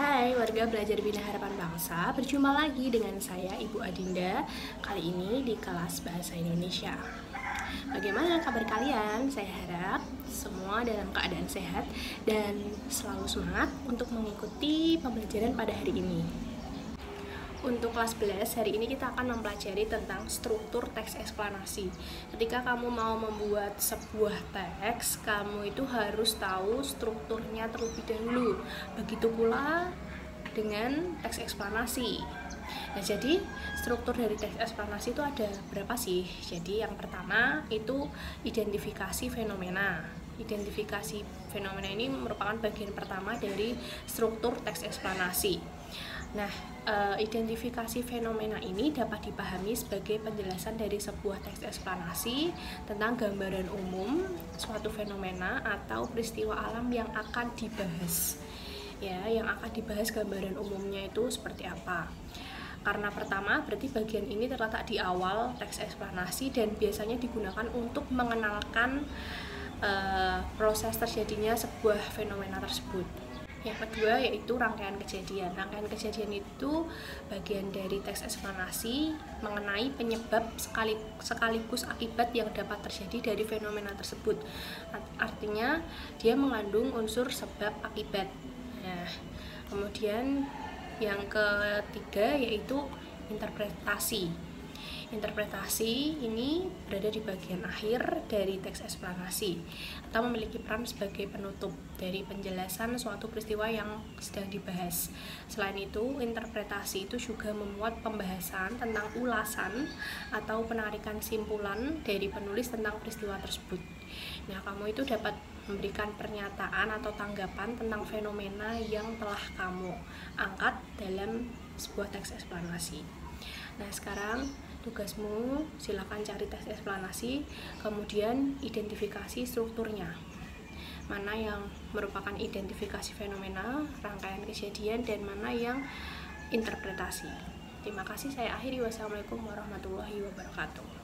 Hai warga belajar Bina Harapan Bangsa, berjumpa lagi dengan saya Ibu Adinda. Kali ini di kelas Bahasa Indonesia. Bagaimana kabar kalian? Saya harap semua dalam keadaan sehat dan selalu semangat untuk mengikuti pembelajaran pada hari ini. Untuk kelas 11, hari ini kita akan mempelajari tentang struktur teks eksplanasi. Ketika kamu mau membuat sebuah teks, kamu itu harus tahu strukturnya terlebih dahulu. Begitu pula dengan teks eksplanasi. Nah, jadi struktur dari teks eksplanasi itu ada berapa sih? Jadi yang pertama itu identifikasi fenomena. Identifikasi fenomena ini merupakan bagian pertama dari struktur teks eksplanasi. Nah, identifikasi fenomena ini dapat dipahami sebagai penjelasan dari sebuah teks eksplanasi tentang gambaran umum suatu fenomena atau peristiwa alam yang akan dibahas. Ya, yang akan dibahas gambaran umumnya itu seperti apa. Karena pertama, berarti bagian ini terletak di awal teks eksplanasi dan biasanya digunakan untuk mengenalkan proses terjadinya sebuah fenomena tersebut. Yang kedua yaitu rangkaian kejadian. Rangkaian kejadian itu bagian dari teks eksplanasi mengenai penyebab sekaligus akibat yang dapat terjadi dari fenomena tersebut. Artinya dia mengandung unsur sebab akibat. Nah, kemudian yang ketiga yaitu interpretasi. Interpretasi ini berada di bagian akhir dari teks eksplanasi atau memiliki peran sebagai penutup dari penjelasan suatu peristiwa yang sedang dibahas. Selain itu, interpretasi itu juga memuat pembahasan tentang ulasan atau penarikan simpulan dari penulis tentang peristiwa tersebut. Nah, kamu itu dapat memberikan pernyataan atau tanggapan tentang fenomena yang telah kamu angkat dalam sebuah teks eksplanasi. Nah, sekarang tugasmu silakan cari teks eksplanasi, kemudian identifikasi strukturnya. Mana yang merupakan identifikasi fenomena, rangkaian kejadian, dan mana yang interpretasi. Terima kasih, saya akhiri. Wassalamualaikum warahmatullahi wabarakatuh.